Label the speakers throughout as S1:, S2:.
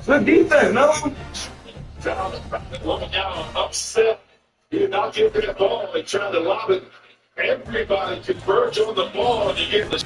S1: Good defense, no?
S2: Down, upset. You're not giving it ball and trying to lob it. Everybody converge on the ball and you get the.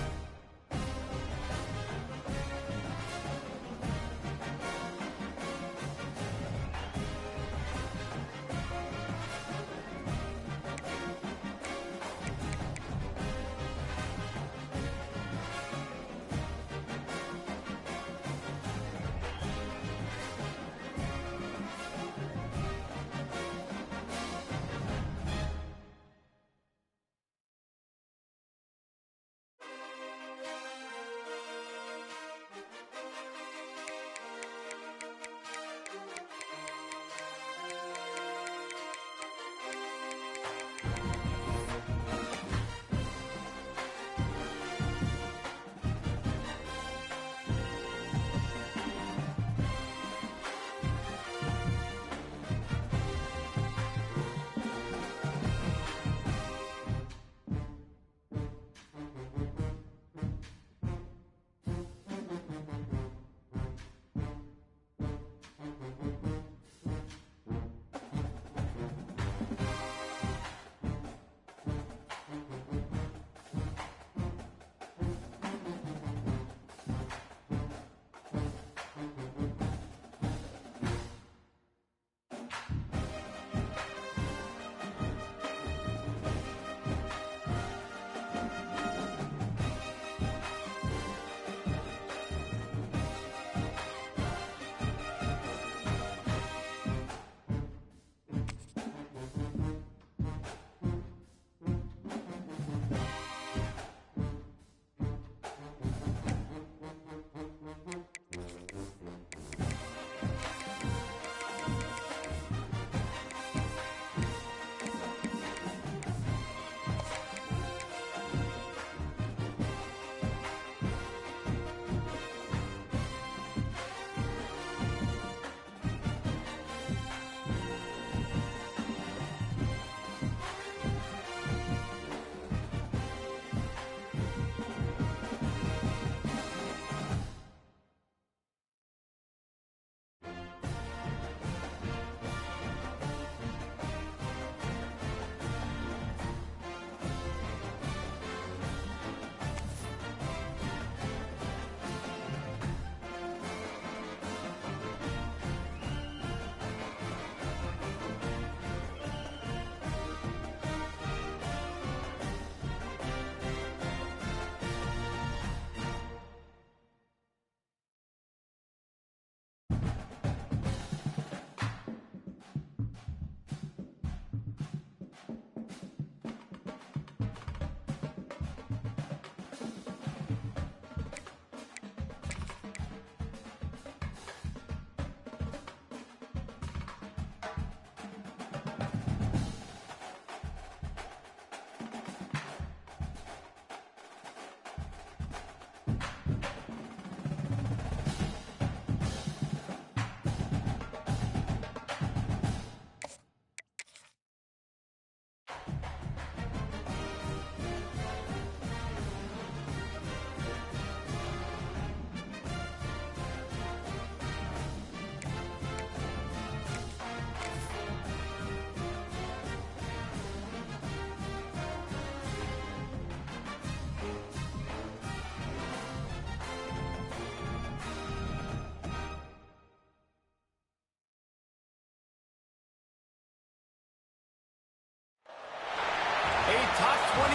S3: Top 25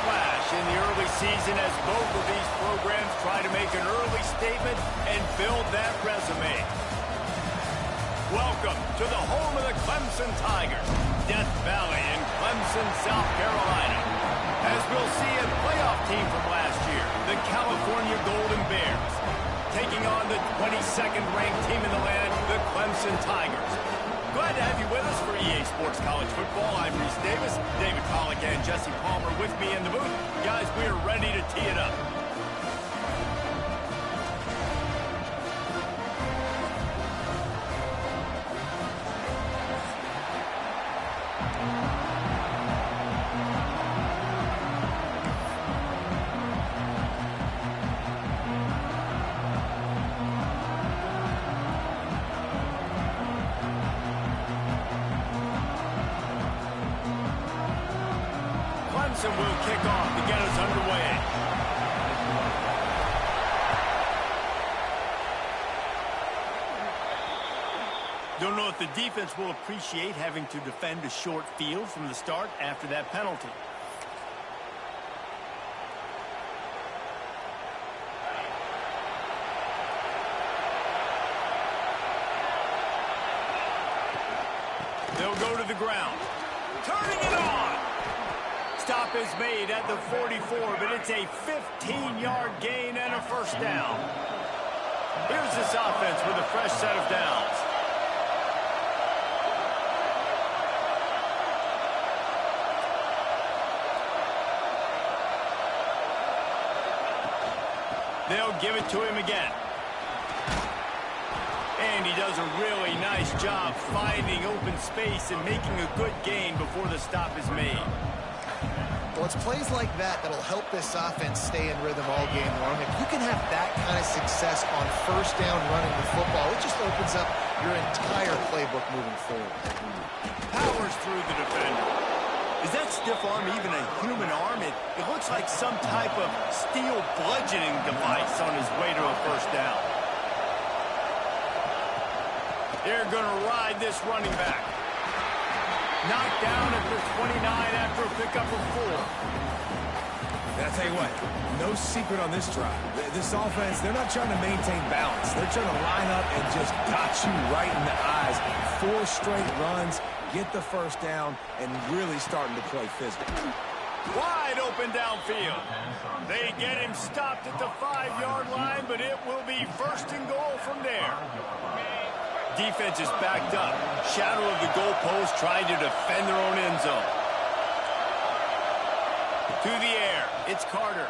S3: clash in the early season as both of these programs try to make an early statement and build that resume. Welcome to the home of the Clemson Tigers, Death Valley in Clemson, South Carolina. As we'll see a playoff team from last year, the California Golden Bears, taking on the 22nd ranked team in the land, the Clemson Tigers. Glad to have you with us for EA Sports College Football. I'm Reese Davis, David Pollack and Jesse Palmer with me in the booth. Guys, we are ready to tee it up. Wilson will kick off to get us underway. Don't know if the defense will appreciate having to defend a short field from the start after that penalty. They'll go to the ground. Turning it on. Stop is made at the 44, but it's a 15-yard gain and a first down. Here's this offense with a fresh set of downs. They'll give it to him again. And he does a really nice job finding open space and making a good gain before the stop is made.
S1: Well, it's plays like that that'll help this offense stay in rhythm all game long. If you can have that kind of success on first down running the football, it just opens up your entire playbook moving forward.
S3: Powers through the defender. Is that stiff arm even a human arm? It looks like some type of steel bludgeoning device on his way to a first down. They're going to ride this running back. Knocked down at the 29 after a pickup of 4.
S4: And I tell you what, no secret on this drive. This offense, they're not trying to maintain balance. They're trying to line up and just got you right in the eyes. 4 straight runs, get the first down, and really starting to play physical.
S3: Wide open downfield. They get him stopped at the 5-yard line, but it will be first and goal from there. Defense is backed up. Shadow of the goalpost trying to defend their own end zone. To the air. It's Carter.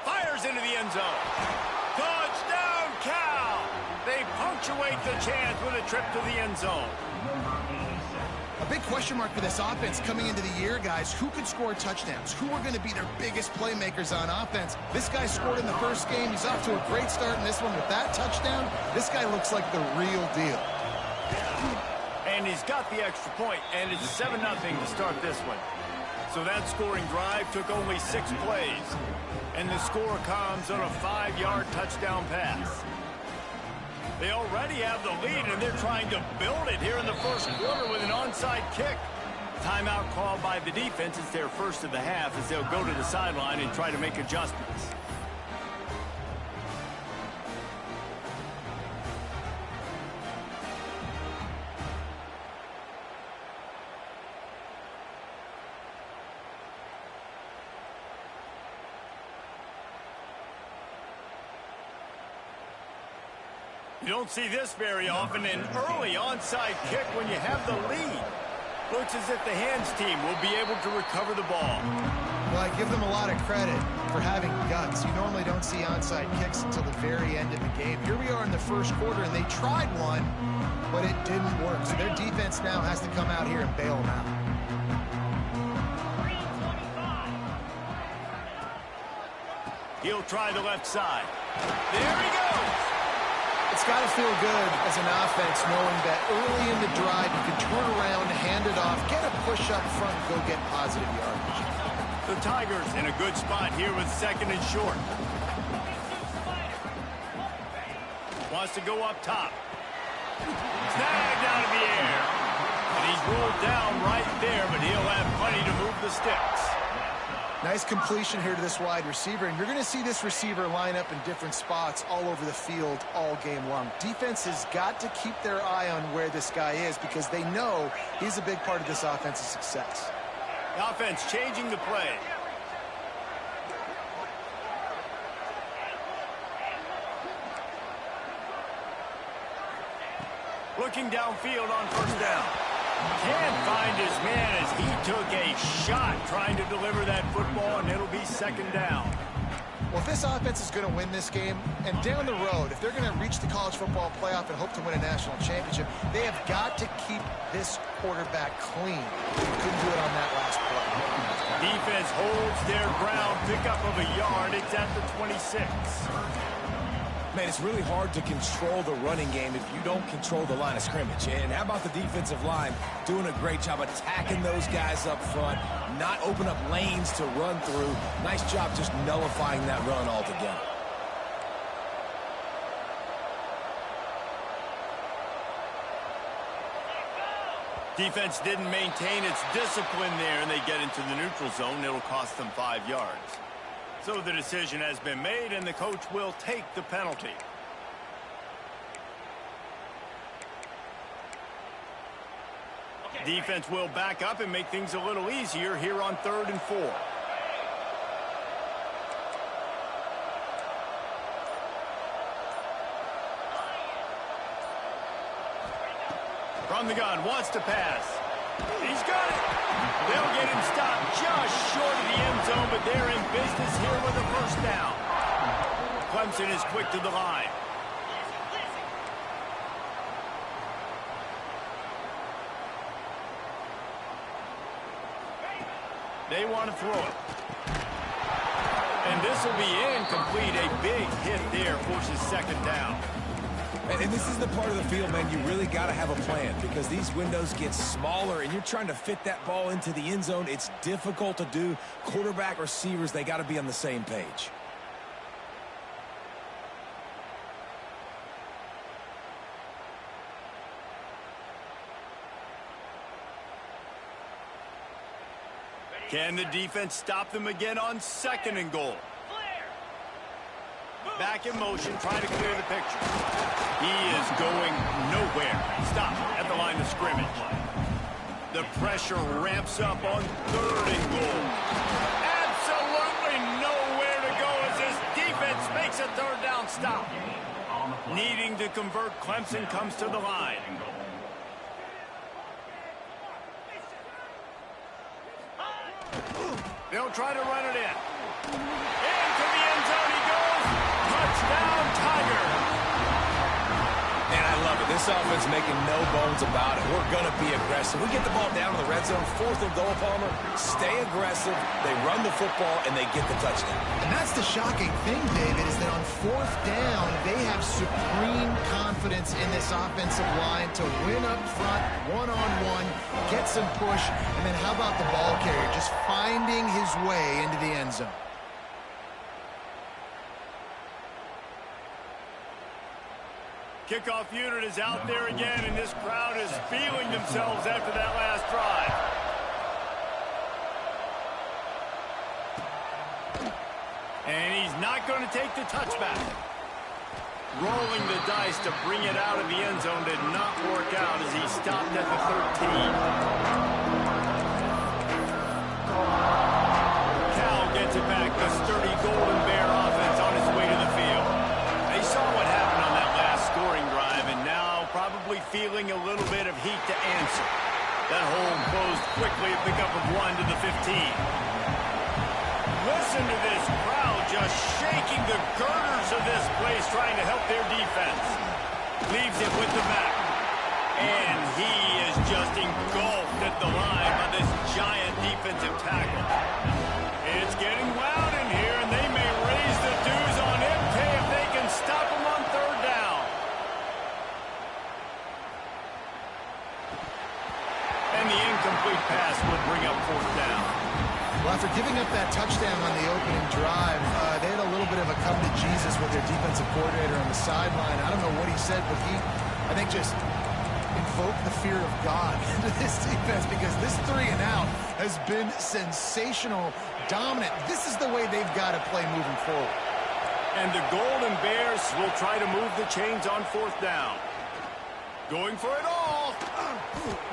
S3: Fires into the end zone. Touchdown, Cal! They punctuate the chance with a trip to the end zone.
S1: A big question mark for this offense coming into the year, guys. Who could score touchdowns? Who are going to be their biggest playmakers on offense? This guy scored in the first game. He's off to a great start in this one with that touchdown. This guy looks like the real deal.
S3: And he's got the extra point, and it's 7-0 to start this one. So that scoring drive took only 6 plays. And the score comes on a 5-yard touchdown pass. They already have the lead, and they're trying to build it here in the first quarter with an onside kick. Timeout called by the defense. It's their first of the half as they'll go to the sideline and try to make adjustments. You don't see this very often, an early onside kick when you have the lead. Looks as if the hands team will be able to recover the ball.
S1: Well, I give them a lot of credit for having guts. You normally don't see onside kicks until the very end of the game. Here we are in the first quarter, and they tried one, but it didn't work. So their defense now has to come out here and bail them out.
S3: He'll try the left side. There he goes.
S1: It's got to feel good as an offense knowing that early in the drive you can turn around, hand it off, get a push up front, and go get positive yardage.
S3: The Tigers in a good spot here with 2nd and short. Wants to go up top. Snagged out of the air. And he's rolled down right there, but he'll have plenty to move the sticks.
S1: Nice completion here to this wide receiver, and you're going to see this receiver line up in different spots all over the field all game long. Defense has got to keep their eye on where this guy is because they know he's a big part of this offense's success.
S3: The offense changing the play. Looking downfield on first down. Can't find his man as he took a shot trying to deliver that football, and it'll be 2nd down.
S1: Well, if this offense is going to win this game, and down the road, if they're going to reach the college football playoff and hope to win a national championship, they have got to keep this quarterback clean. Couldn't do it on that last play.
S3: Defense holds their ground, pickup of a yard. It's at the 26.
S4: Man, it's really hard to control the running game if you don't control the line of scrimmage. And how about the defensive line doing a great job attacking those guys up front, not open up lanes to run through. Nice job just nullifying that run altogether.
S3: Defense didn't maintain its discipline there, and they get into the neutral zone. It'll cost them 5 yards. So the decision has been made, and the coach will take the penalty. Defense will back up and make things a little easier here on 3rd and 4. From the gun, wants to pass. He's got it. They'll get him stopped just short of the end zone, but they're in business here with a first down. Clemson is quick to the line. They want to throw it. And this will be incomplete. A big hit there forces 2nd down.
S4: And this is the part of the field, man, you really got to have a plan because these windows get smaller and you're trying to fit that ball into the end zone. It's difficult to do. Quarterback, receivers, they got to be on the same page.
S3: Can the defense stop them again on 2nd and goal? Back in motion, trying to clear the picture. He is going nowhere. Stop at the line of scrimmage. The pressure ramps up on 3rd and goal. Absolutely nowhere to go as this defense makes a 3rd down stop. Needing to convert, Clemson comes to the line. They'll try to run it in. Into the end zone he goes. Touchdown, Tiger.
S4: And I love it. This offense making no bones about it. We're going to be aggressive. We get the ball down in the red zone, 4th and goal, Palmer. Stay aggressive. They run the football, and they get the touchdown.
S1: And that's the shocking thing, David, is that on 4th down, they have supreme confidence in this offensive line to win up front, one-on-one, get some push, and then how about the ball carrier just finding his way into the end zone?
S3: Kickoff unit is out there again, and this crowd is feeling themselves after that last drive. And he's not going to take the touchback. Rolling the dice to bring it out of the end zone did not work out as he stopped at the 13. Cal gets it back. The sturdy Golden Bear offense on its way to the field. They saw what happened on that last scoring drive, and now probably feeling a little bit of heat to answer. That hole closed quickly, a pickup of 1 to the 15. Listen to this crowd just shaking the girders of this place, trying to help their defense. Leaves it with the back. And he is just engulfed at the line by this giant defensive tackle. It's getting loud in here, and they may raise the dues on MK if they can stop him on 3rd down. And the incomplete pass will bring up 4th down.
S1: Well, after giving up that touchdown on the opening drive, they had a little bit of a come to Jesus with their defensive coordinator on the sideline. I don't know what he said, but he, I think, just invoked the fear of God into this defense because this 3 and out has been sensational, dominant. This is the way they've got to play moving forward.
S3: And the Golden Bears will try to move the chains on 4th down. Going for it all.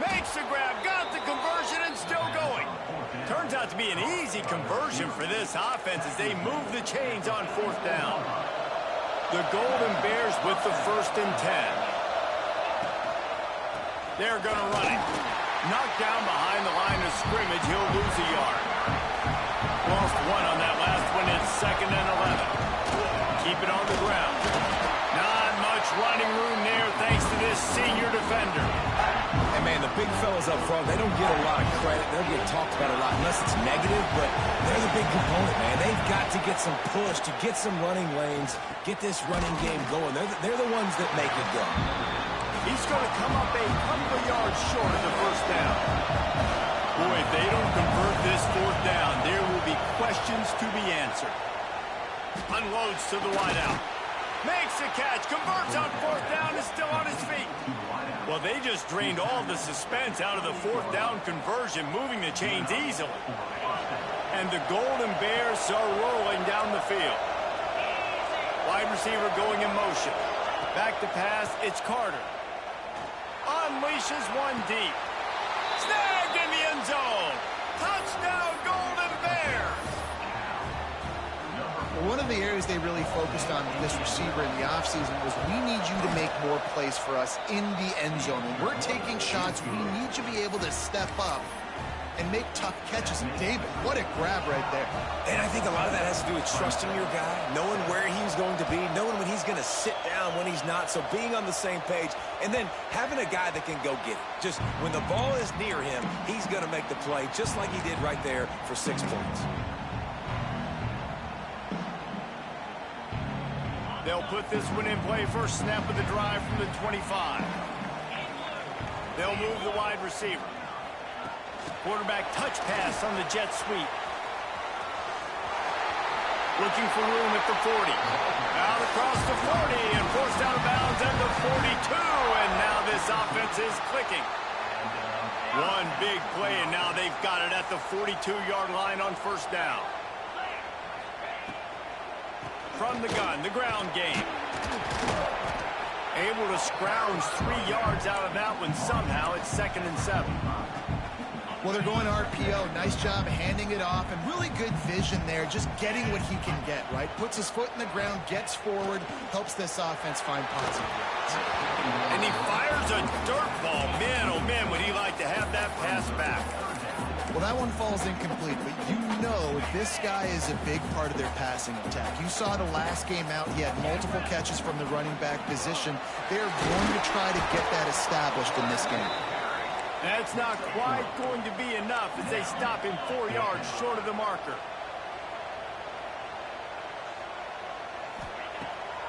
S3: Makes the grab, got the conversion, and still going. Turns out to be an easy conversion for this offense as they move the chains on 4th down. The Golden Bears with the 1st and 10. They're going to run it. Knocked down behind the line of scrimmage. He'll lose a yard. Lost 1 on that last one. It's 2nd and 11. Keep it on the ground. Not much running room there thanks to this senior defender.
S4: And Man, the big fellas up front, they don't get a lot of credit. They'll get talked about a lot unless it's negative, but they're the big component, man. They've got to get some push, to get some running lanes, get this running game going. They're the ones that make it go.
S3: He's going to come up a couple of yards short of the first down. Boy, if they don't convert this fourth down, there will be questions to be answered. Unloads to the wideout. Makes a catch, converts on fourth down, is still on his feet. Well, they just drained all the suspense out of the fourth down conversion, moving the chains easily. And the Golden Bears are rolling down the field. Wide receiver going in motion. Back to pass, it's Carter. Unleashes one deep. Snagged in the end zone. Touchdown, Golden Bears.
S1: One of the areas they really focused on with this receiver in the offseason was we need you to make more plays for us in the end zone. When we're taking shots, we need you to be able to step up and make tough catches. And David, what a grab right there.
S4: And I think a lot of that has to do with trusting your guy, knowing where he's going to be, knowing when he's going to sit down, when he's not, so being on the same page, and then having a guy that can go get it. Just when the ball is near him, he's going to make the play, just like he did right there for 6 points.
S3: They'll put this one in play. First snap of the drive from the 25. They'll move the wide receiver. Quarterback touch pass on the jet sweep. Looking for room at the 40. Out across the 40 and forced out of bounds at the 42. And now this offense is clicking. One big play, and now they've got it at the 42-yard line on first down. From the gun, the ground game. Able to scrounge 3 yards out of that one somehow. It's 2nd and 7.
S1: Well, they're going RPO. Nice job handing it off, and really good vision there, just getting what he can get, right? Puts his foot in the ground, gets forward, helps this offense find positive yards.
S3: And he fires a dirt ball. Man, oh man, would he like to have that pass back.
S1: Well, that one falls incomplete, but you know this guy is a big part of their passing attack. You saw the last game out, he had multiple catches from the running back position. They're going to try to get that established in this game.
S3: That's not quite going to be enough as they stop him 4 yards short of the marker.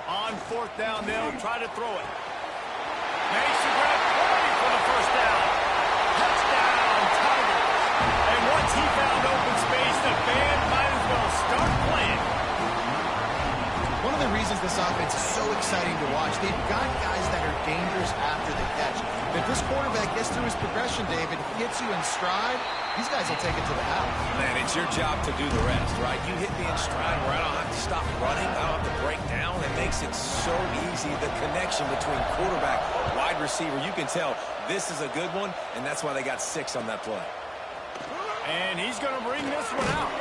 S3: On fourth down, they'll try to throw it. Makes a grab 40 for the first down. Touchdown, Tigers. And once he found open space, the band might as well start playing.
S1: One of the reasons this offense is so exciting to watch, they've got guys that are dangerous after the catch. If this quarterback gets through his progression, David, gets you in stride, these guys will take it to the house.
S4: Man, it's your job to do the rest, right? You hit me in stride where I don't have to stop running, I don't have to break down. It makes it so easy, the connection between quarterback, wide receiver. You can tell this is a good one, and that's why they got 6 on that play.
S3: And he's going to bring this one out.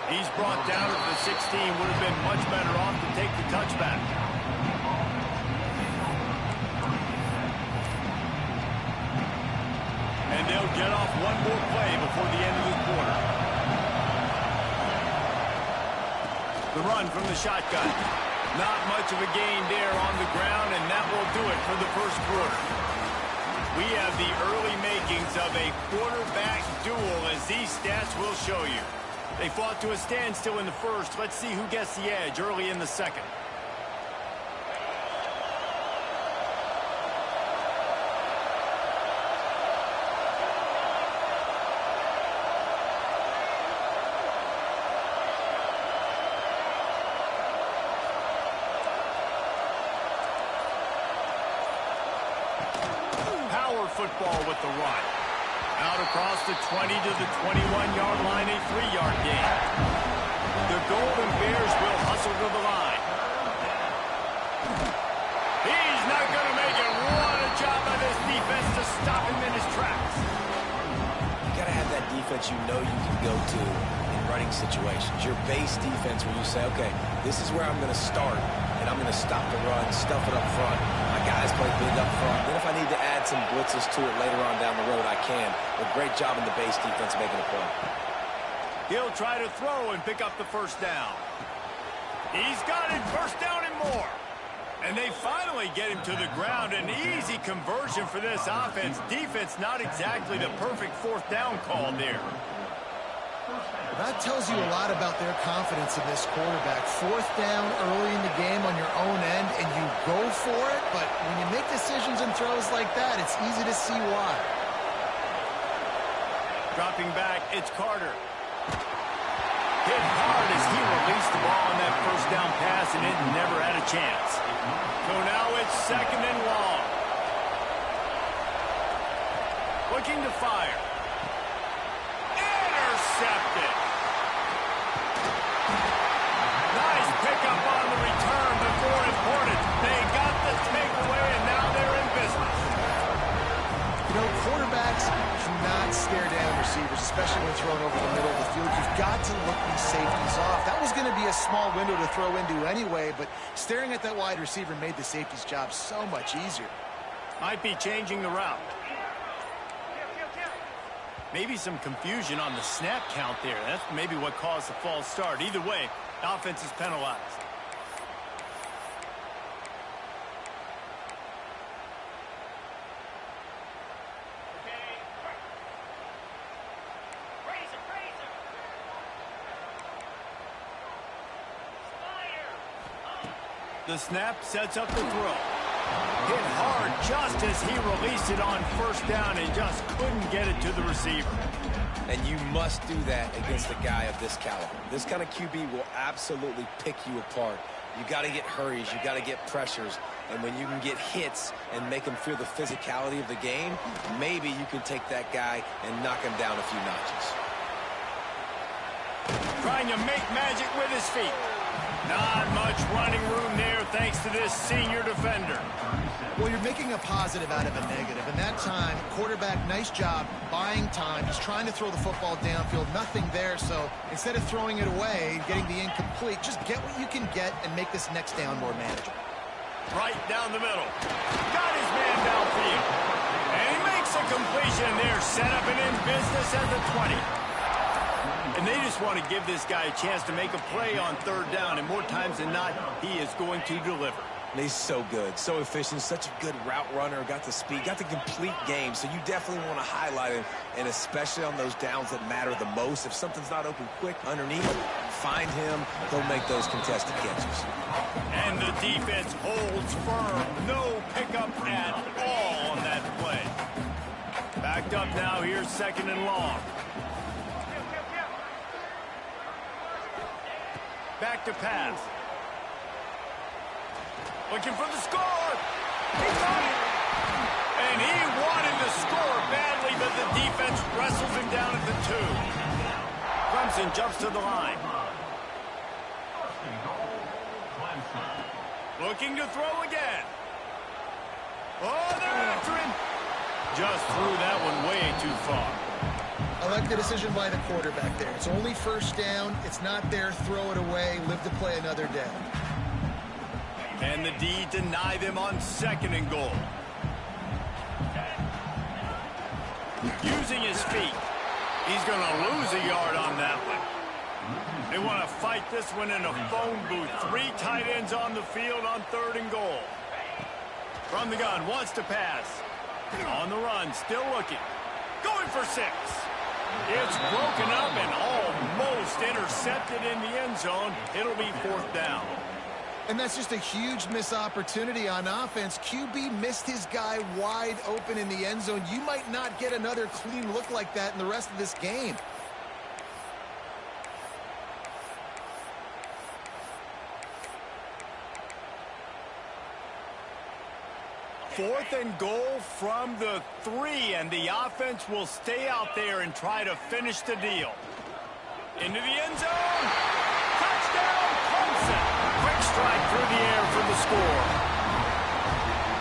S3: He's brought down at the 16. Would have been much better off to take the touchback. And they'll get off one more play before the end of the quarter. The run from the shotgun. Not much of a gain there on the ground, and that will do it for the first quarter. We have the early makings of a quarterback duel, as these stats will show you. They fought to a standstill in the first. Let's see who gets the edge early in the second. Football with the run. Out across the 20 to the 21-yard line, a 3-yard gain. The Golden Bears will hustle to the line. He's not going to make it. What a job by this defense to stop him in his tracks.
S4: You got to have that defense you know you can go to in running situations. Your base defense where you say, okay, this is where I'm going to start, and I'm going to stop the run, stuff it up front. My guys play big up front. Then if I need to add some blitzes to it later on down the road, I can. But great job in the base defense making a play.
S3: He'll try to throw and pick up the first down. He's got it, first down and more. And they finally get him to the ground. An easy conversion for this offense. Defense, not exactly the perfect fourth down call there.
S1: That tells you a lot about their confidence in this quarterback. Fourth down early in the game on your own end, and you go for it. But when you make decisions and throws like that, it's easy to see why.
S3: Dropping back, it's Carter. Hit hard as he released the ball on that first down pass, and it never had a chance. So now it's second and long. Looking to fire. Intercepted. Nice pickup on the return, but more important, they got the takeaway, and now they're in business.
S1: You know, quarterbacks cannot stare down receivers, especially when thrown over the middle of the field. You've got to look these safeties off. That was going to be a small window to throw into anyway, but staring at that wide receiver made the safety's job so much easier.
S3: Might be changing the route. Maybe some confusion on the snap count there. That's maybe what caused the false start. Either way, offense is penalized. The snap sets up the throw. Hit hard just as he released it on first down and just couldn't get it to the receiver.
S4: And you must do that against a guy of this caliber. This kind of QB will absolutely pick you apart. You got to get hurries, you got to get pressures, and when you can get hits and make him feel the physicality of the game, maybe you can take that guy and knock him down a few notches.
S3: Trying to make magic with his feet. Not much running room there thanks to this senior defender.
S1: Well, you're making a positive out of a negative. And that time, quarterback, nice job buying time. He's trying to throw the football downfield. Nothing there. So instead of throwing it away, getting the incomplete, just get what you can get and make this next down more manageable.
S3: Right down the middle. Got his man downfield. And he makes a completion there. Set up and in business at the 20. And they just want to give this guy a chance to make a play on third down. And more times than not, he is going to deliver.
S4: And he's so good, so efficient, such a good route runner, got the speed, got the complete game. So you definitely want to highlight him, and especially on those downs that matter the most. If something's not open quick underneath, find him. He'll make those contested catches.
S3: And the defense holds firm. No pickup at all on that play. Backed up now. Here's second and long. Back to pass. Looking for the score. He got it. And he wanted to score badly, but the defense wrestles him down at the 2. Clemson jumps to the line. Looking to throw again. Oh, they're after him. Just threw that one way too far.
S1: I like the decision by the quarterback there. It's only first down. It's not there. Throw it away. Live to play another day.
S3: And the D deny them on second and goal. Using his feet. He's going to lose a yard on that one. They want to fight this one in a phone booth. 3 tight ends on the field on third and goal. From the gun, wants to pass. On the run, still looking. Going for 6. It's broken up and almost intercepted in the end zone. It'll be fourth down.
S1: And that's just a huge missed opportunity on offense. QB missed his guy wide open in the end zone. You might not get another clean look like that in the rest of this game.
S3: Fourth and goal from the 3, and the offense will stay out there and try to finish the deal. Into the end zone. Touchdown, Clemson. Quick strike through the air for the score.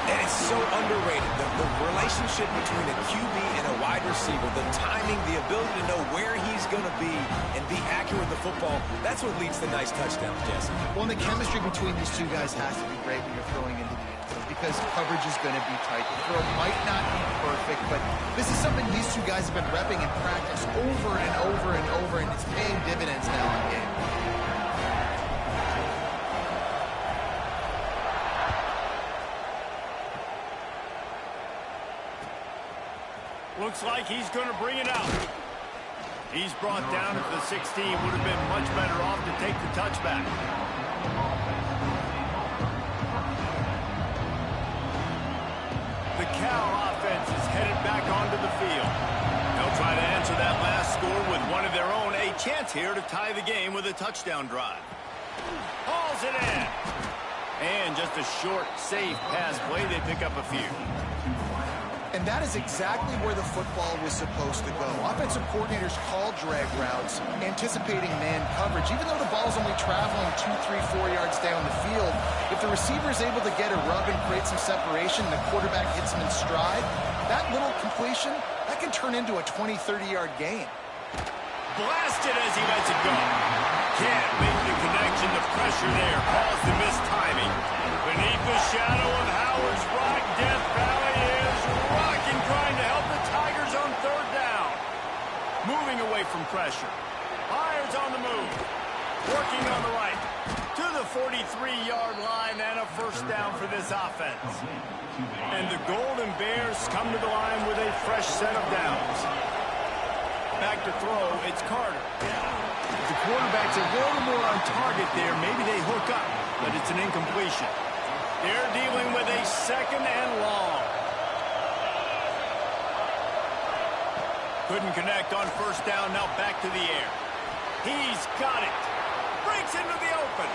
S4: And it's so underrated. The relationship between a QB and a wide receiver, the timing, the ability to know where he's going to be and be accurate with the football, that's what leads to nice touchdowns, Jesse.
S1: Well, and the chemistry between these two guys has to be great when you're throwing into the end zone because coverage is going to be tight. The throw might not be perfect, but this is something these two guys have been repping in practice over and over and over, and it's paying dividends now in game.
S3: Looks like he's going to bring it out. He's brought down at the 16. Would have been much better off to take the touchback. The Cal offense is headed back onto the field. They'll try to answer that last score with one of their own. A chance here to tie the game with a touchdown drive. Hauls it in. And just a short, safe pass play. They pick up a few.
S1: And that is exactly where the football was supposed to go. Offensive coordinators call drag routes, anticipating man coverage. Even though the ball's only traveling 2, 3, 4 yards down the field, if the receiver is able to get a rub and create some separation and the quarterback hits him in stride, that little completion, that can turn into a 20, 30-yard gain.
S3: Blasted as he lets it go. Can't make the connection. The pressure there caused the missed timing. Beneath the shadow of Howard's Rock, Death Valley is rocking, trying to help the Tigers on third down. Moving away from pressure. Myers on the move. Working on the right. To the 43-yard line and a first down for this offense. And the Golden Bears come to the line with a fresh set of downs. Back to throw, it's Carter. The quarterback's a little more on target there. Maybe they hook up, but it's an incompletion. They're dealing with a second and long. Couldn't connect on first down, now back to the air. He's got it. Breaks into the open.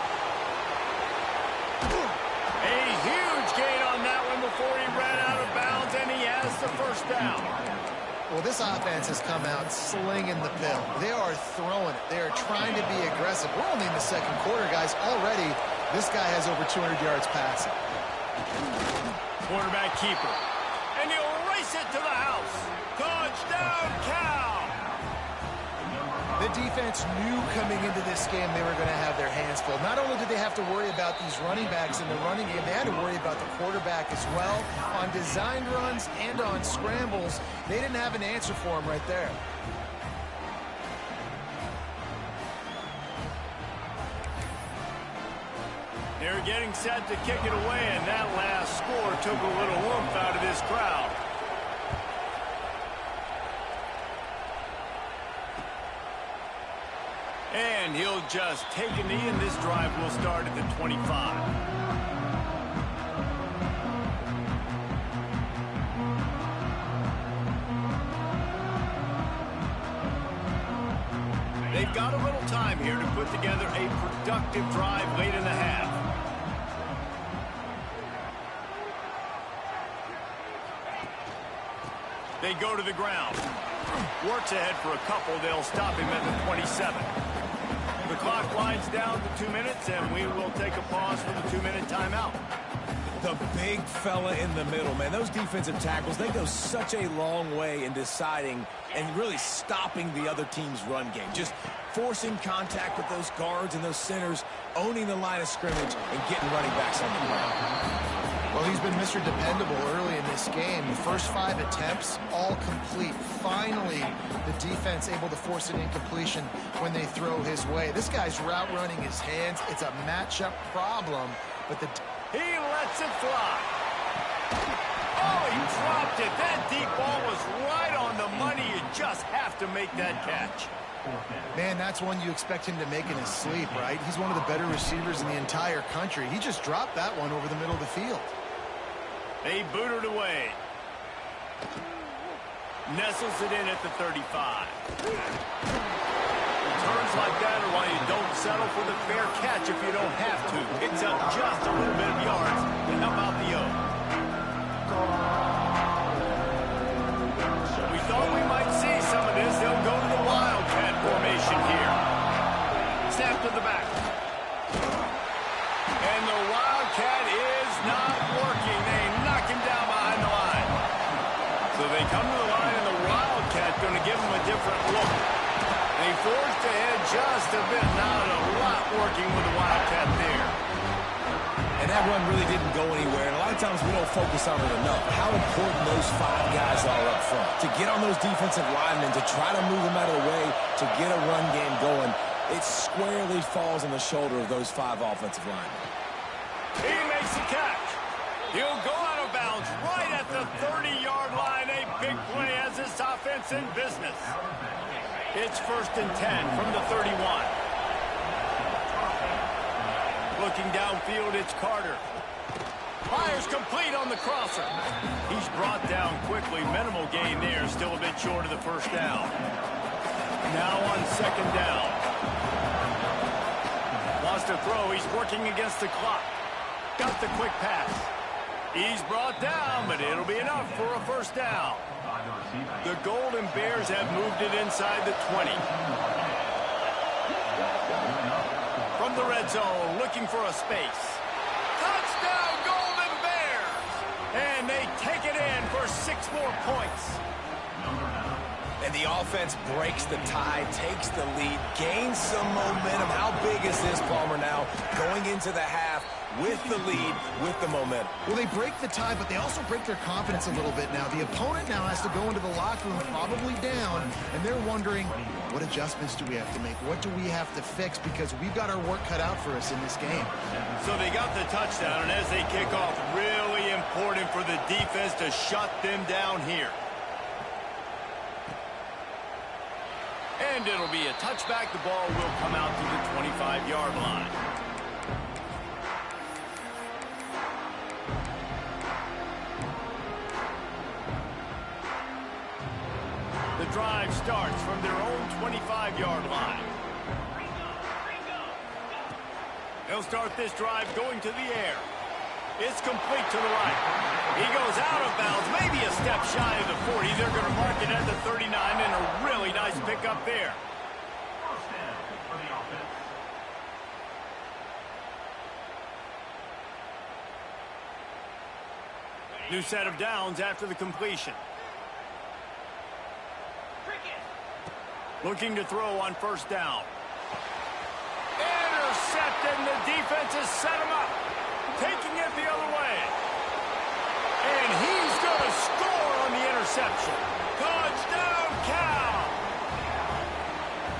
S3: A huge gain on that one before he ran out of bounds, and he has the first down.
S1: Well, this offense has come out slinging the pill. They are throwing it. They are trying to be aggressive. We're only in the second quarter, guys. Already, this guy has over 200 yards passing.
S3: Quarterback keeper. And he'll race it to the house. Touchdown, Cal!
S1: The defense knew coming into this game they were going to have their hands full. Not only did they have to worry about these running backs in the running game, they had to worry about the quarterback as well. On designed runs and on scrambles, they didn't have an answer for him right there.
S3: They're getting set to kick it away, and that last score took a little oomph out of this crowd. And he'll just take a knee, and this drive will start at the 25. They've got a little time here to put together a productive drive late in the half. They go to the ground. Works ahead for a couple. They'll stop him at the 27. The clock winds down to 2 minutes, and we will take a pause for the 2-minute timeout.
S4: The big fella in the middle, man. Those defensive tackles, they go such a long way in deciding and really stopping the other team's run game. Just forcing contact with those guards and those centers, owning the line of scrimmage, and getting running backs on the ground.
S1: Well, he's been Mr. Dependable early in this game. The first 5 attempts, all complete. Finally, the defense able to force an incompletion when they throw his way. This guy's route running his hands. It's a matchup problem, but
S3: he lets it fly. Oh, he dropped it. That deep ball was right on the money. You just have to make that catch.
S1: Man, that's one you expect him to make in his sleep, right? He's one of the better receivers in the entire country. He just dropped that one over the middle of the field.
S3: They boot it away. Nestles it in at the 35. Returns like that are why you don't settle for the fair catch if you don't have to. Picks up just a little bit of yards to help out the O. We thought we might see some of this. They'll go to the Wildcat formation here. Snap to the back. And the Wildcat is not working. They knock him down behind the line. So they come to the line, and the Wildcat going to give him a different look. They forced ahead just a bit. Not a lot working with the Wildcat there.
S4: And that run really didn't go anywhere. And a lot of times we don't focus on it enough. How important those 5 guys are up front. To get on those defensive linemen, to try to move them out of the way, to get a run game going, it squarely falls on the shoulder of those 5 offensive linemen.
S3: He makes the catch. He'll go out of bounds right at the 30-yard line. A big play as this offense in business. It's 1st and 10 from the 31. Looking downfield, it's Carter. Fires complete on the crosser. He's brought down quickly. Minimal gain there. Still a bit short of the first down. Now on 2nd down. Wants to throw. He's working against the clock. Got the quick pass. He's brought down, but it'll be enough for a first down. The Golden Bears have moved it inside the 20. From the red zone, looking for a space. Touchdown, Golden Bears! And they take it in for 6 more points.
S4: And the offense breaks the tie, takes the lead, gains some momentum. How big is this, Palmer, now going into the half with the lead, with the momentum?
S1: Well, they break the tie, but they also break their confidence a little bit now. The opponent now has to go into the locker room probably down, and they're wondering, what adjustments do we have to make? What do we have to fix? Because we've got our work cut out for us in this game.
S3: So they got the touchdown, and as they kick off, really important for the defense to shut them down here. And it'll be a touchback. The ball will come out to the 25-yard line. The drive starts from their own 25-yard line. They'll start this drive going to the air. It's complete to the right. He goes out of bounds, maybe a step shy of the 40. They're going to mark it at the 39, and a really nice pickup there. New set of downs after the completion. Looking to throw on 1st down. Intercepted, and the defense has set him up. Taking it the other way. And he's going to score on the interception. Touchdown, Cal!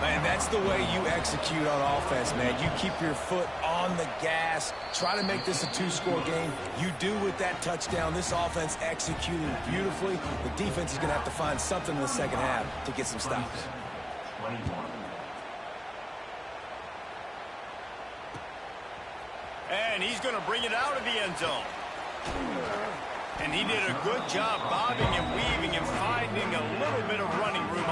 S4: Man, that's the way you execute on offense, man. You keep your foot on the gas. Try to make this a 2-score game. You do with that touchdown. This offense executing beautifully. The defense is going to have to find something in the second half to get some stops.
S3: And he's going to bring it out of the end zone. And he did a good job bobbing and weaving and finding a little bit of running room.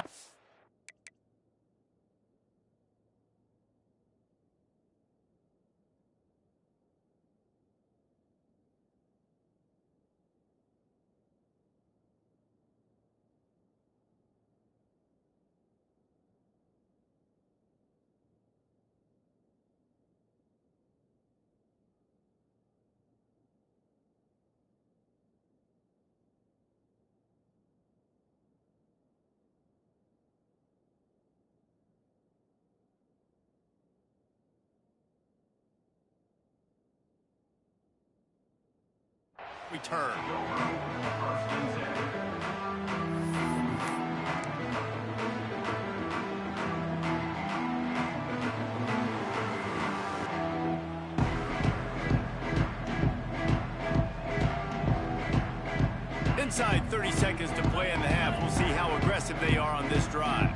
S3: Return. Inside 30 seconds to play in the half. We'll see how aggressive they are on this drive.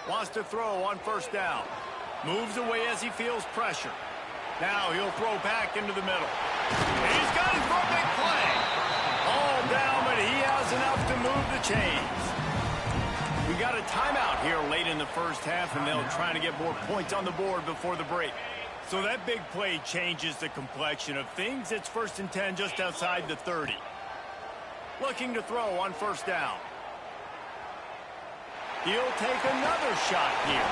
S3: Wants to throw on 1st down. Moves away as he feels pressure. Now he'll throw back into the middle. He's got it for a big play. All down, but he has enough to move the chains. We got a timeout here late in the first half, and they'll try to get more points on the board before the break. So that big play changes the complexion of things. It's 1st and 10 just outside the 30. Looking to throw on 1st down. He'll take another shot here.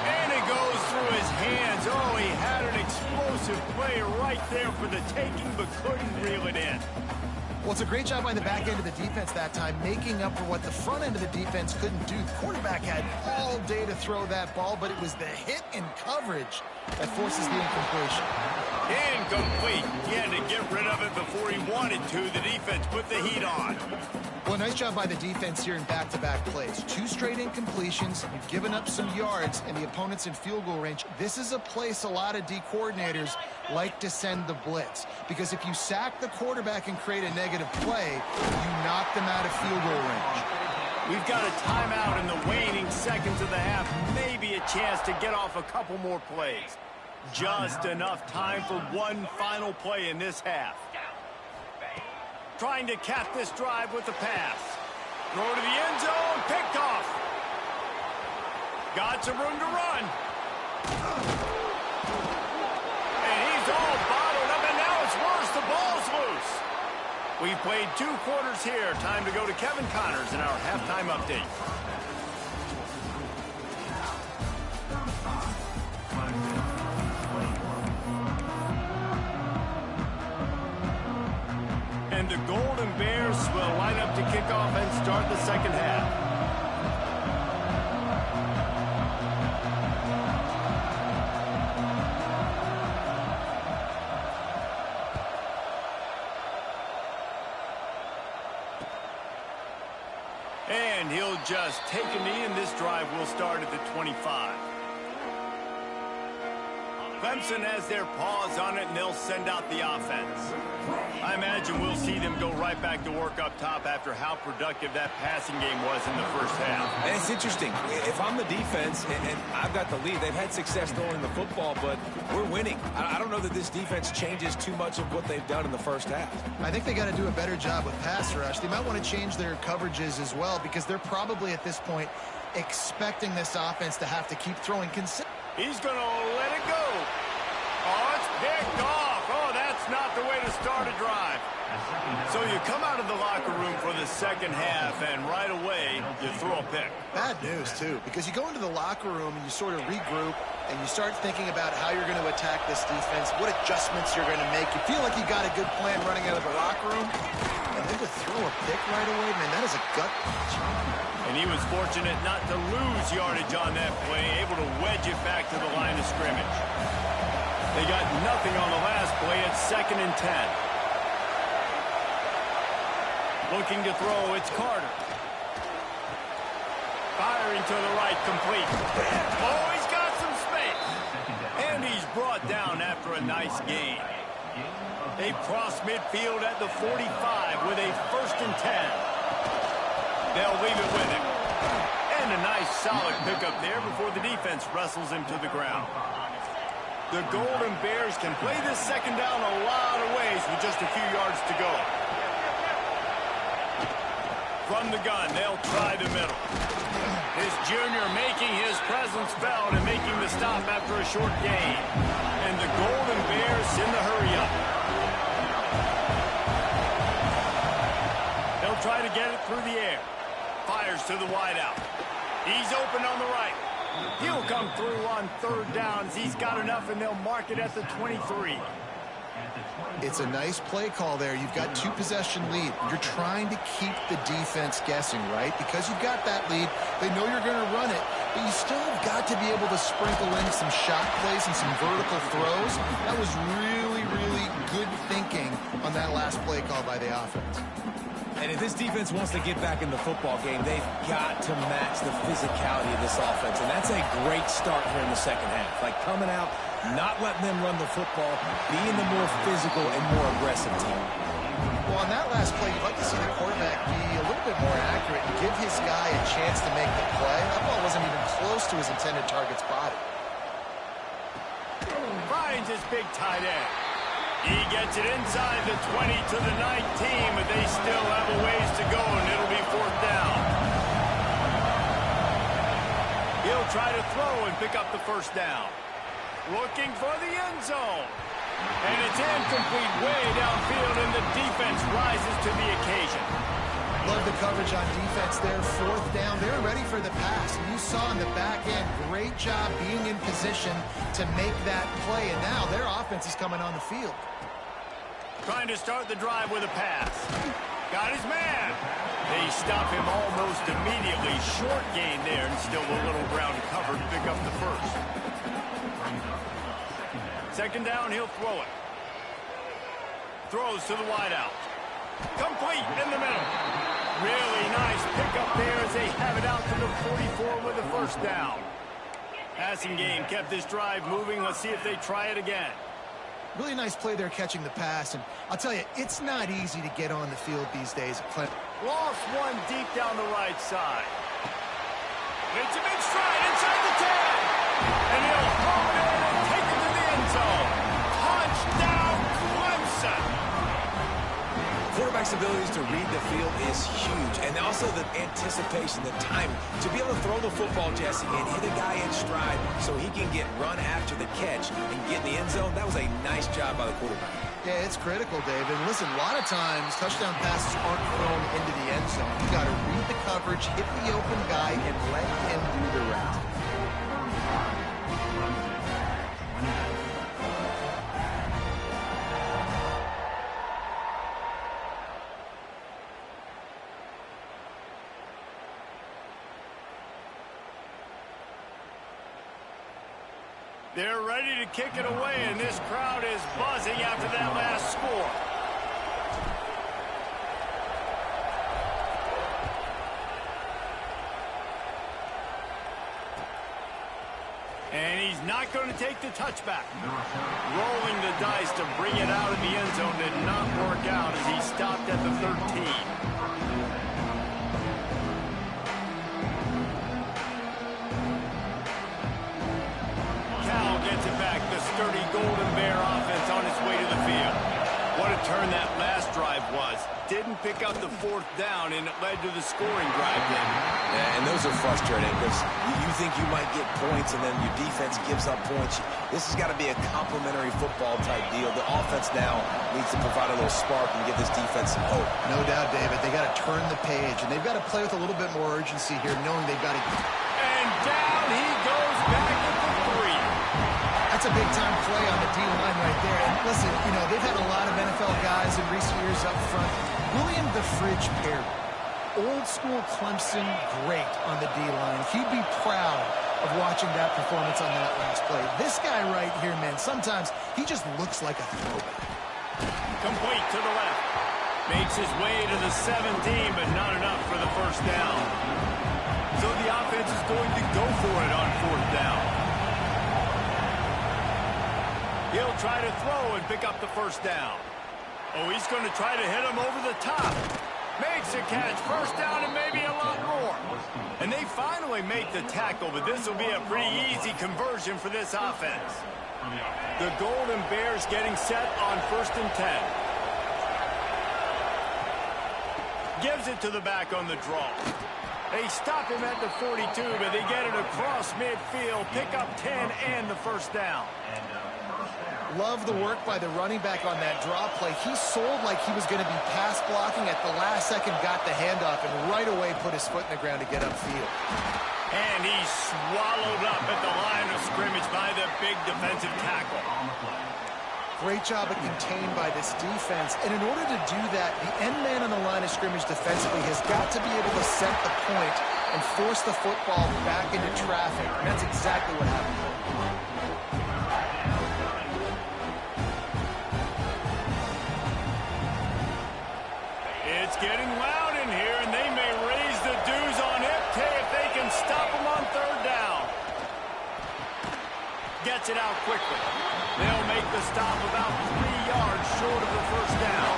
S3: And it goes through his hands. Oh, he had an explosive play right there for the taking, but couldn't reel it in.
S1: Well, it's a great job by the back end of the defense that time, making up for what the front end of the defense couldn't do. The quarterback had all day to throw that ball, but it was the hit and coverage That forces the incompletion.
S3: Incomplete. He had to get rid of it before he wanted to. The defense put the heat on.
S1: Well, nice job by the defense here in back-to-back plays. 2 straight incompletions. You've given up some yards, and the opponent's in field goal range. This is a place a lot of D coordinators like to send the blitz, because if you sack the quarterback and create a negative play, you knock them out of field goal range.
S3: We've got a timeout in the waning seconds of the half. Maybe a chance to get off a couple more plays. Just enough time for one final play in this half. Trying to cap this drive with the pass. Throw to the end zone, picked off. Got some room to run. And he's all bottled up, and now it's worse. The ball's loose. We've played 2 quarters here. Time to go to Kevin Connors in our halftime update. And the Golden Bears will line up to kick off and start the second half. And he'll just take a knee, and this drive will start at the 25. Clemson has their paws on it, and they'll send out the offense. I imagine we'll see them go right back to work up top after how productive that passing game was in the first half.
S4: And it's interesting. If I'm the defense and I've got the lead, they've had success throwing the football, but we're winning. I don't know that this defense changes too much of what they've done in the first half.
S1: I think they got to do a better job with pass rush. They might want to change their coverages as well, because they're probably at this point expecting this offense to have to keep throwing consistently.
S3: He's going to let it go. Oh, it's picked off. Oh, that's not the way to start a drive. So you come out of the locker room for the second half, and right away, you throw a pick.
S1: Bad news, too, because you go into the locker room and you sort of regroup, and you start thinking about how you're going to attack this defense, what adjustments you're going to make. You feel like you got a good plan running out of the locker room, and then to throw a pick right away, man, that is a gut punch.
S3: And he was fortunate not to lose yardage on that play, able to wedge it back to the line of scrimmage. They got nothing on the last play. It's 2nd and 10. Looking to throw, it's Carter. Firing to the right, complete. Oh, he's got some space. And he's brought down after a nice gain. They cross midfield at the 45 with a 1st and 10. They'll leave it with him. And a nice solid pickup there before the defense wrestles him to the ground. The Golden Bears can play this second down a lot of ways with just a few yards to go. From the gun, they'll try the middle. His junior making his presence felt and making the stop after a short gain. And the Golden Bears in the hurry-up. They'll try to get it through the air. Fires to the wideout. He's open on the right. He'll come through on 3rd downs. He's got enough, and they'll mark it at the 23.
S1: It's a nice play call there. You've got 2-possession lead. You're trying to keep the defense guessing, right? Because you've got that lead, they know you're going to run it, but you still have got to be able to sprinkle in some shot plays and some vertical throws. That was really, really good thinking on that last play call by the offense.
S4: And if this defense wants to get back in the football game, they've got to match the physicality of this offense. And that's a great start here in the second half. Like coming out, not letting them run the football, being the more physical and more aggressive team.
S1: Well, on that last play, you'd like to see the quarterback be a little bit more accurate and give his guy a chance to make the play. That ball wasn't even close to his intended target's body.
S3: Finds his big tight end. He gets it inside the 20 to the 19, but they still have a ways to go, and it'll be 4th down. He'll try to throw and pick up the 1st down. Looking for the end zone. And it's incomplete way downfield, and the defense rises to the occasion.
S1: Love the coverage on defense there. 4th down. They're ready for the pass. And you saw in the back end, great job being in position to make that play. And now their offense is coming on the field.
S3: Trying to start the drive with a pass. Got his man. They stop him almost immediately. Short gain there, and still a little ground to cover to pick up the 1st. second down, he'll throw it. Throws to the wideout. Complete in the middle. Really nice pickup there as they have it out to the 44 with the first down. Passing game kept this drive moving. Let's see if they try it again.
S1: Really nice play there catching the pass, and I'll tell you, it's not easy to get on the field these days at Clemson.
S3: Lost one deep down the right side. It's a big stride inside the 10. And he'll haul it in and take it to the end zone. Touchdown, Clemson.
S4: Quarterback's abilities to read the field is huge, and also the anticipation, the timing. To be able to throw the football, Jesse, and hit a guy in stride so he can get run after the catch and get in the end zone, that was a nice job by the quarterback.
S1: Yeah, it's critical, Dave. And listen, a lot of times touchdown passes aren't thrown into the end zone. You got to read the coverage, hit the open guy, and let him do the rest.
S3: They're ready to kick it away, and this crowd is buzzing after that last score. And he's not going to take the touchback. Rolling the dice to bring it out of the end zone did not work out as he stopped at the 13. Gets it back. The sturdy Golden Bear offense on its way to the field. What a turn that last drive was. Didn't pick up the fourth down, and it led to the scoring drive then.
S4: Yeah, and those are frustrating because you think you might get points, and then your defense gives up points. This has got to be a complementary football type deal. The offense now needs to provide a little spark and give this defense some hope.
S1: No doubt, David. They got to turn the page, and they've got to play with a little bit more urgency here, knowing they've got to...
S3: And down he goes back at the 3.
S1: That's a big-time play on the D-line right there. And listen, you know, they've had a lot of NFL guys in recent years up front. William the Fridge Perry, old-school Clemson great on the D-line. He'd be proud of watching that performance on that last play. This guy right here, man, sometimes he just looks like a throwback.
S3: Complete to the left. Makes his way to the 17, but not enough for the first down. So the offense is going to go for it on fourth down. He'll try to throw and pick up the first down. Oh, he's going to try to hit him over the top. Makes a catch, first down, and maybe a lot more. And they finally make the tackle, but this will be a pretty easy conversion for this offense. The Golden Bears getting set on 1st and 10. Gives it to the back on the draw. They stop him at the 42, but they get it across midfield, pick up 10 and the first down.
S1: Love the work by the running back on that draw play. He sold like he was going to be pass blocking. At the last second, got the handoff, and right away put his foot in the ground to get upfield.
S3: And he's swallowed up at the line of scrimmage by the big defensive tackle.
S1: Great job of contained by this defense. And in order to do that, the end man on the line of scrimmage defensively has got to be able to set the point and force the football back into traffic. And that's exactly what happened.
S3: It's getting loud in here, and they may raise the dues on Ipte if they can stop him on third down. Gets it out quickly. They'll make the stop about 3 yards short of the first down.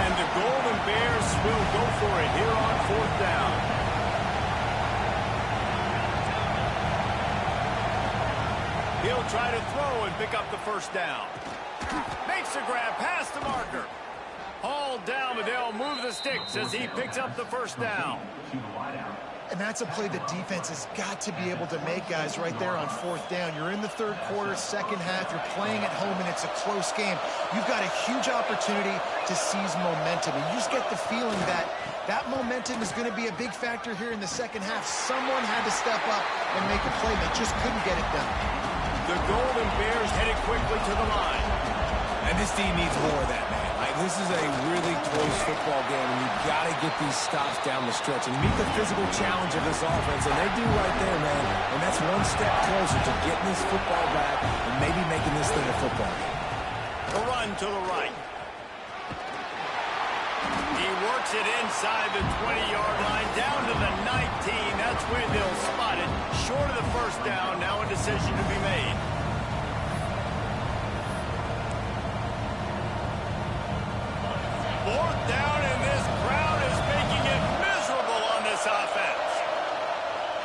S3: And the Golden Bears will go for it here on fourth down. He'll try to throw and pick up the first down. Makes a grab past the marker. Hauled down, but they'll move the sticks as he picks up the first down.
S1: And that's a play the defense has got to be able to make, guys, right there on fourth down. You're in the third quarter, second half. You're playing at home, and it's a close game. You've got a huge opportunity to seize momentum. And you just get the feeling that that momentum is going to be a big factor here in the second half. Someone had to step up and make a play. They just couldn't get it done.
S3: The Golden Bears headed quickly to the line.
S4: And this team needs more of that, man. This is a really close football game, and you've got to get these stops down the stretch and meet the physical challenge of this offense, and they do right there, man. And that's one step closer to getting this football back and maybe making this thing a
S3: A run to the right. He works it inside the 20-yard line, down to the 19. That's where they'll spot it. Short of the first down, now a decision to be made. Fourth down, and this crowd is making it miserable on this offense.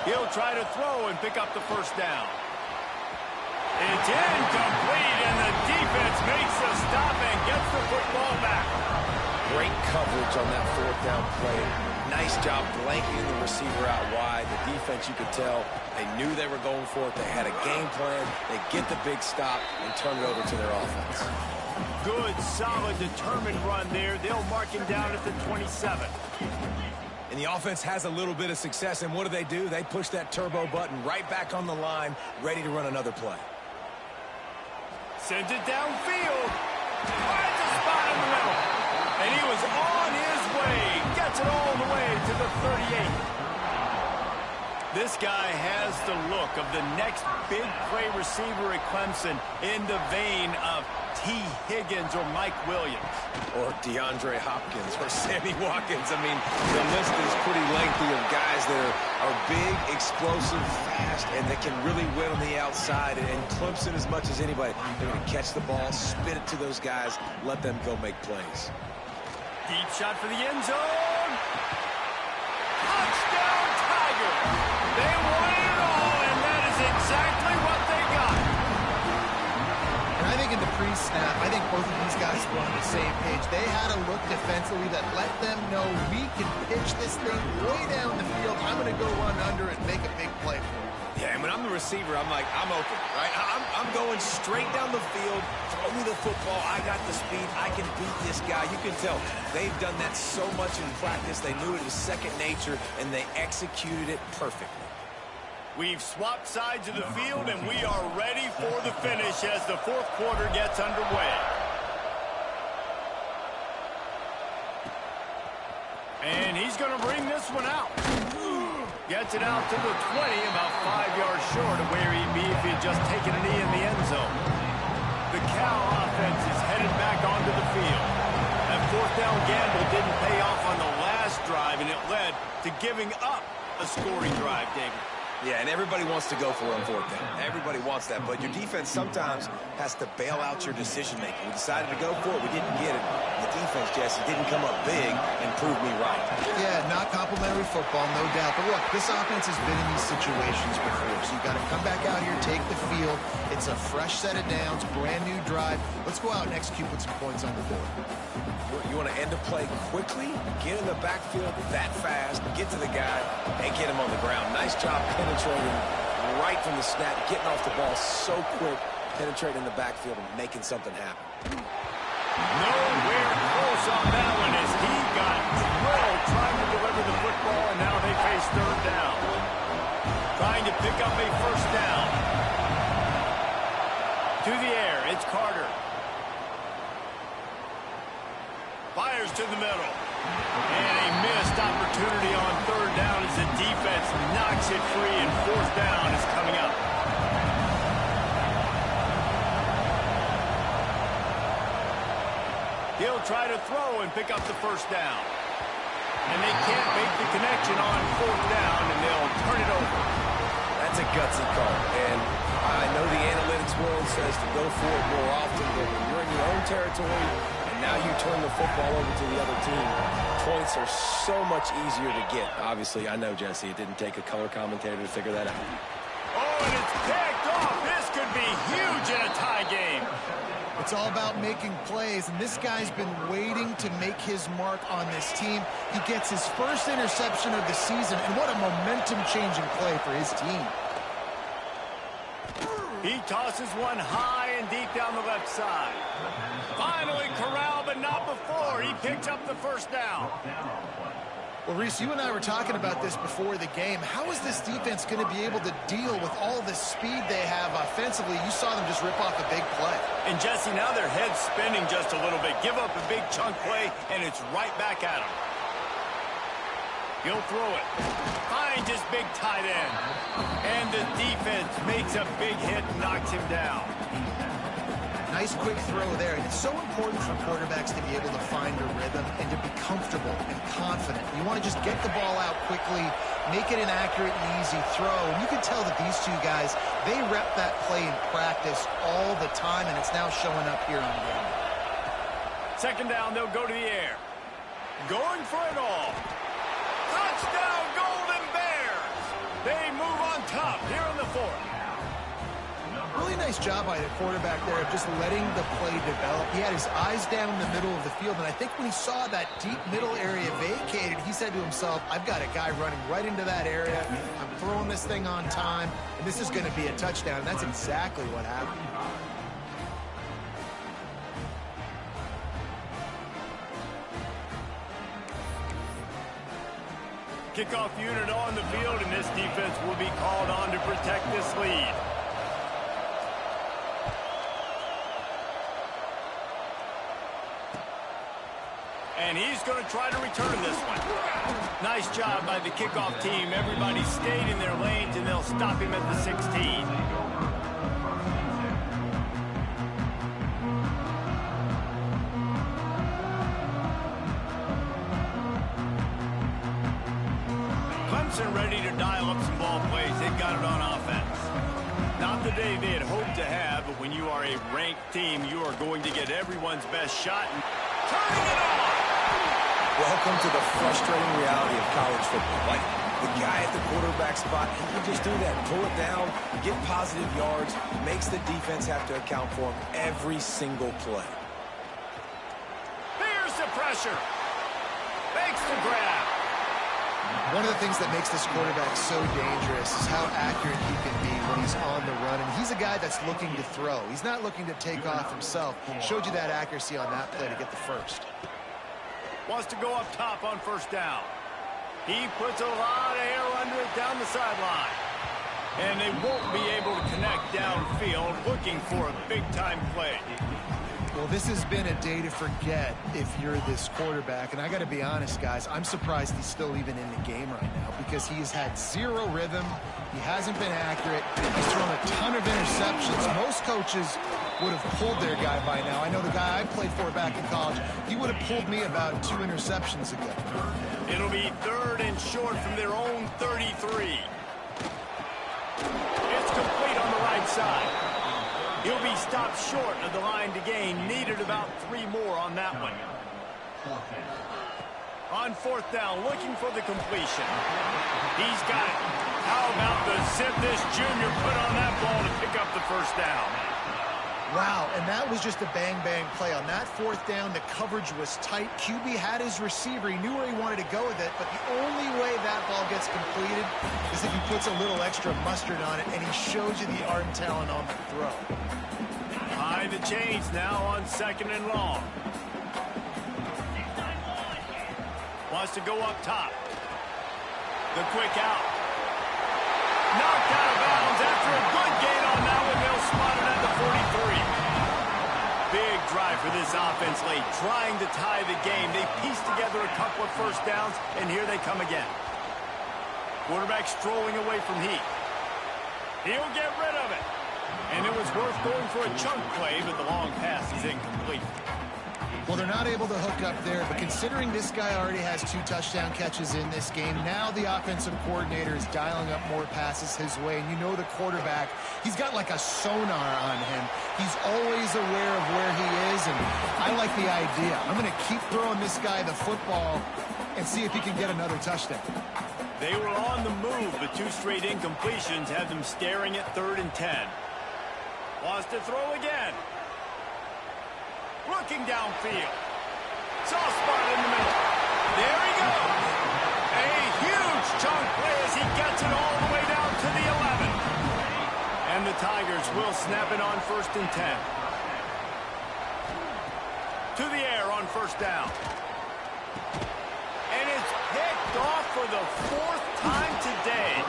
S3: He'll try to throw and pick up the first down. It's incomplete, and the defense makes the stop and gets the football back.
S4: Great coverage on that fourth down play. Nice job blanketing the receiver out wide. The defense, you could tell, they knew they were going for it. They had a game plan. They get the big stop and turn it over to their offense.
S3: Good, solid, determined run there. They'll mark him down at the 27.
S4: And the offense has a little bit of success, and what do? They push that turbo button right back on the line, ready to run another play.
S3: Sends it downfield. Finds a spot in the middle. And he was on his way. Gets it all the way to the 38. This guy has the look of the next big play receiver at Clemson in the vein of T. Higgins or Mike Williams.
S4: Or DeAndre Hopkins or Sammy Watkins. I mean, the list is pretty lengthy of guys that are big, explosive, fast, and that can really win on the outside. And Clemson, as much as anybody, they're going to catch the ball, spit it to those guys, let them go make plays.
S3: Deep shot for the end zone. Touchdown, Tiger. They wanted it all, and that is exactly what they got.
S1: And I think in the pre-snap, I think both of these guys were on the same page. They had a look defensively that let them know we can pitch this thing way down the field. I'm going to go run under and make a big play for it.
S4: Yeah, and when I'm the receiver, I'm like, I'm open, right? I'm going straight down the field. Throw me the football. I got the speed. I can beat this guy. You can tell they've done that so much in practice. They knew it was second nature, and they executed it perfectly.
S3: We've swapped sides of the field, and we are ready for the finish as the fourth quarter gets underway. And he's going to bring this one out. Gets it out to the 20, about 5 yards short of where he'd be if he had just taken a knee in the end zone. The Cal offense is headed back onto the field. That fourth down gamble didn't pay off on the last drive, and it led to giving up a scoring drive, David.
S4: Yeah, and everybody wants to go for it on fourth down. Everybody wants that, but your defense sometimes has to bail out your decision-making. We decided to go for it. We didn't get it. The defense, Jesse, didn't come up big and prove me right.
S1: Yeah, not complimentary football, no doubt. But look, this offense has been in these situations before, so you've got to come back out here, take the field. It's a fresh set of downs, brand new drive. Let's go out and execute with some points on the board.
S4: You want to end the play quickly, get in the backfield that fast, get to the guy, and get him on the ground. Nice job penetrating right from the snap, getting off the ball so quick, penetrating the backfield and making something happen.
S3: Nowhere close on that one as he got drilled trying to deliver the football, and now they face third down. Trying to pick up a first down. To the air, it's Carter. Fires to the middle. And a missed opportunity on third down as the defense knocks it free, and fourth down is coming up. He'll try to throw and pick up the first down. And they can't make the connection on fourth down, and they'll turn it over.
S4: That's a gutsy call. And I know the analytics world says to go for it more often, but when you're in your own territory, and now you turn the football over to the other team, points are so much easier to get. Obviously, I know, Jesse, it didn't take a color commentator to figure that out.
S3: Oh, and it's picked off. This could be huge in a tie game.
S1: It's all about making plays, and this guy's been waiting to make his mark on this team. He gets his first interception of the season, and what a momentum-changing play for his team.
S3: He tosses one high and deep down the left side. Finally corralled, but not before. He picks up the first down.
S1: Well, Reese, you and I were talking about this before the game. How is this defense going to be able to deal with all the speed they have offensively? You saw them just rip off a big play.
S3: And, Jesse, now their head's spinning just a little bit. Give up a big chunk play, and it's right back at him. He'll throw it. Finds his big tight end. And the defense makes a big hit and knocks him down.
S1: Nice quick throw there. And it's so important for quarterbacks to be able to find a rhythm and to be comfortable and confident. You want to just get the ball out quickly, make it an accurate and easy throw. And you can tell that these two guys, they rep that play in practice all the time, and it's now showing up here on game.
S3: Second down, they'll go to the air. Going for it all. Touchdown, Golden Bears! They move on top here in the fourth.
S1: Really nice job by the quarterback there of just letting the play develop. He had his eyes down the middle of the field, and I think when he saw that deep middle area vacated, he said to himself, I've got a guy running right into that area. I'm throwing this thing on time, and this is going to be a touchdown. And that's exactly what happened.
S3: Kickoff unit on the field, and this defense will be called on to protect this lead. And he's going to try to return this one. Nice job by the kickoff team. Everybody stayed in their lanes, and they'll stop him at the 16. Clemson ready to dial up some ball plays. They've got it on offense. Not the day they had hoped to have, but when you are a ranked team, you are going to get everyone's best shot. And turning it on!
S4: Welcome to the frustrating reality of college football. Like, the guy at the quarterback spot, he can just do that. Pull it down, get positive yards, makes the defense have to account for him every single play.
S3: Here's the pressure. Makes the grab.
S1: One of the things that makes this quarterback so dangerous is how accurate he can be when he's on the run. And he's a guy that's looking to throw. He's not looking to take off himself. Showed you that accuracy on that play to get the first.
S3: Wants to go up top on first down. He puts a lot of air under it down the sideline. And they won't be able to connect downfield, looking for a big-time play.
S1: Well, this has been a day to forget if you're this quarterback. And I got to be honest, guys, I'm surprised he's still even in the game right now because he has had zero rhythm. He hasn't been accurate. He's thrown a ton of interceptions. Most coaches would have pulled their guy by now. I know the guy I played for back in college, he would have pulled me about 2 interceptions ago.
S3: It'll be third and short from their own 33. It's complete on the right side. He'll be stopped short of the line to gain. Needed about 3 more on that one. On fourth down, looking for the completion. He's got it. How about the zip this junior put on that ball to pick up the first down?
S1: Wow, and that was just a bang-bang play. On that fourth down, the coverage was tight. QB had his receiver. He knew where he wanted to go with it, but the only way that ball gets completed is if he puts a little extra mustard on it, and he shows you the arm talent on the throw.
S3: High the chains now on second and long. Wants to go up top. The quick out. Knocked out of bounds after a good gain on that one. They'll spot it at the 43. Big drive for this offense late, trying to tie the game. They pieced together a couple of first downs, and here they come again. Quarterback strolling away from Heath. He'll get rid of it. And it was worth going for a chunk play, but the long pass is incomplete.
S1: Well, they're not able to hook up there, but considering this guy already has 2 touchdown catches in this game, now the offensive coordinator is dialing up more passes his way. And you know the quarterback, he's got like a sonar on him. He's always aware of where he is, and I like the idea. I'm going to keep throwing this guy the football and see if he can get another touchdown.
S3: They were on the move, but 2 straight incompletions had them staring at 3rd and 10. Wants to throw again. Looking downfield. Soft spot in the middle. There he goes. A huge chunk play as he gets it all the way down to the 11. And the Tigers will snap it on 1st and 10. To the air on first down. And it's picked off for the 4th time today.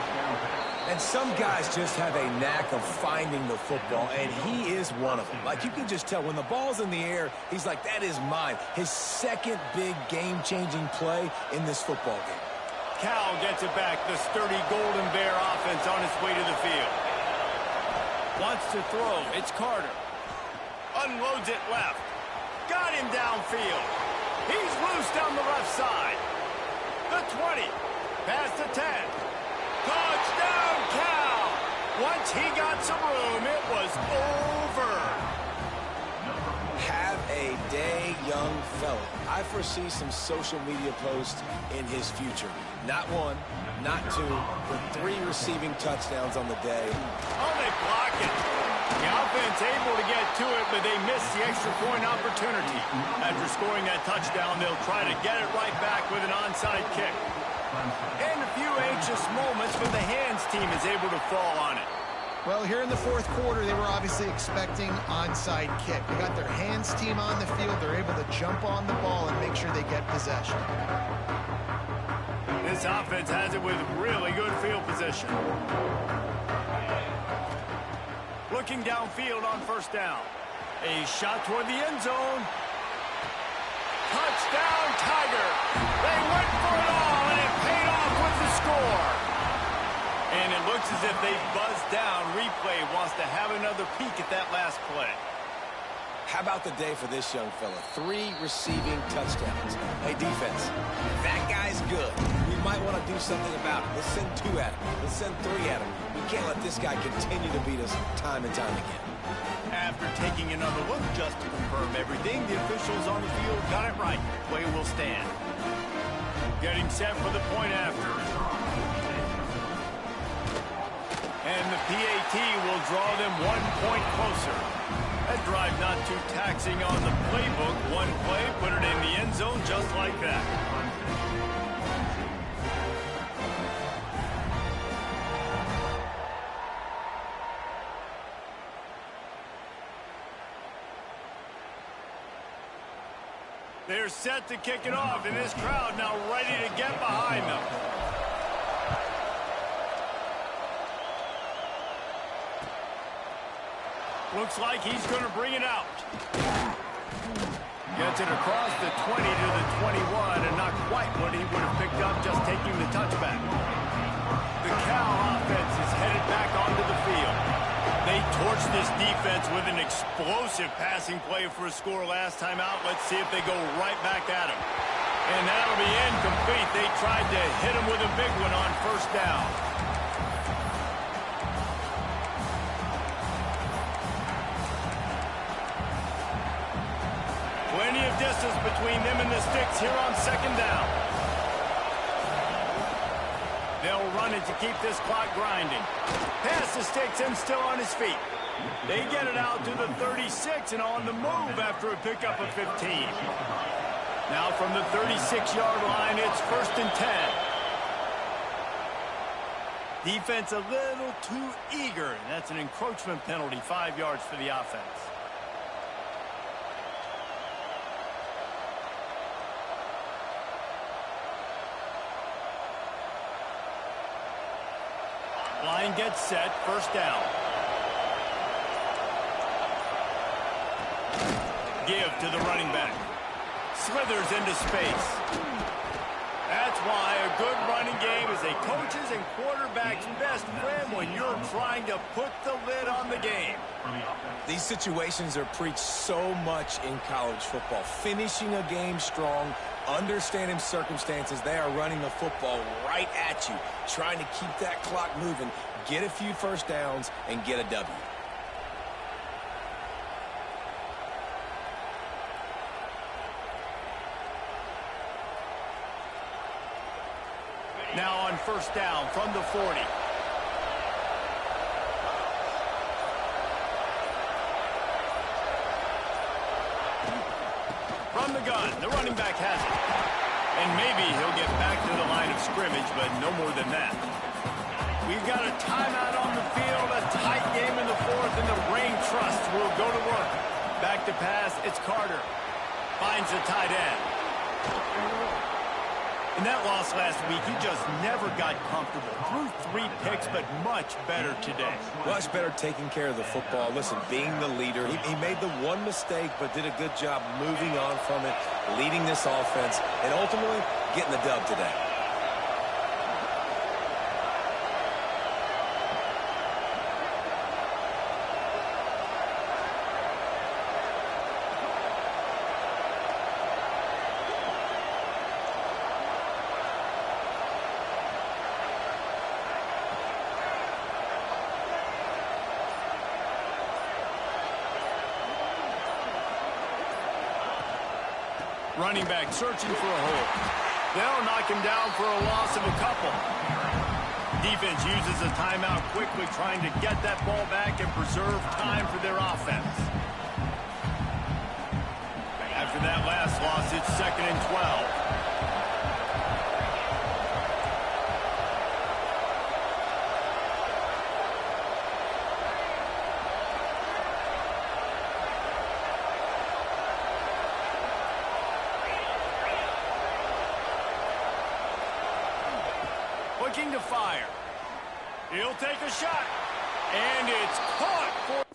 S4: And some guys just have a knack of finding the football, and he is one of them. Like, you can just tell when the ball's in the air, he's like, that is mine. His second big game-changing play in this football game.
S3: Cal gets it back. The sturdy Golden Bear offense on its way to the field. Wants to throw. It's Carter. A unloads it left. Got him downfield. He's loose down the left side. The 20. Past the 10. Touchdown, Cal! Once he got some room, it was over.
S4: Have a day, young fella. I foresee some social media posts in his future. Not one, not two, but 3 receiving touchdowns on the day.
S3: Oh, they block it. The offense able to get to it, but they missed the extra point opportunity. After scoring that touchdown, they'll try to get it right back with an onside kick. And a few anxious moments when the hands team is able to fall on it.
S1: Well, here in the fourth quarter, they were obviously expecting onside kick. They got their hands team on the field. They're able to jump on the ball and make sure they get possession.
S3: This offense has it with really good field position. Looking downfield on first down. A shot toward the end zone. Touchdown, Tiger. They went for it all, and it paid off with the score. And it looks as if they buzzed down. Replay wants to have another peek at that last play.
S4: How about the day for this young fella? 3 receiving touchdowns. Hey, defense, that guy's good. We might want to do something about it. Let's send 2 at him. Let's send 3 at him. We can't let this guy continue to beat us time and time again.
S3: After taking another look just to confirm everything, the officials on the field got it right. Play will stand. Getting set for the point after. And the PAT will draw them 1 point closer. That drive not too taxing on the playbook. One play, put it in the end zone just like that. They're set to kick it off, and this crowd now ready to get behind them. Looks like he's going to bring it out. Gets it across the 20 to the 21, and not quite what he would have picked up just taking the touchback. The Cal offense is headed back onto the field. They torched this defense with an explosive passing play for a score last time out. Let's see if they go right back at him. And that'll be incomplete. They tried to hit him with a big one on first down. Plenty of distance between them and the sticks here on second down. They'll run it to keep this clock grinding. Past the sticks and still on his feet. They get it out to the 36 and on the move after a pickup of 15. Now from the 36-yard line, it's 1st and 10. Defense a little too eager. That's an encroachment penalty, 5 yards for the offense. Line gets set, first down. Give to the running back. Slithers into space. That's why a good running game is a coach's and quarterback's best friend when you're trying to put the lid on the game.
S4: These situations are preached so much in college football. Finishing a game strong, understanding circumstances. They are running the football right at you, trying to keep that clock moving, get a few first downs, and get a W.
S3: Now on first down from the 40. From the gun, the running back has it. And maybe he'll get back to the line of scrimmage, but no more than that. We've got a timeout on the field, a tight game in the fourth, and the Brain Trust will go to work. Back to pass, it's Carter. Finds the tight end. In that loss last week, he just never got comfortable. Threw 3 picks, but much better today.
S4: Much better taking care of the football. Listen, being the leader, he made the one mistake, but did a good job moving on from it, leading this offense, and ultimately getting the dub today.
S3: Running back searching for a hole. They'll knock him down for a loss of a couple. Defense uses a timeout quickly, trying to get that ball back and preserve time for their offense. After that last loss, it's 2nd and 12. Looking to fire. He'll take a shot. And it's caught for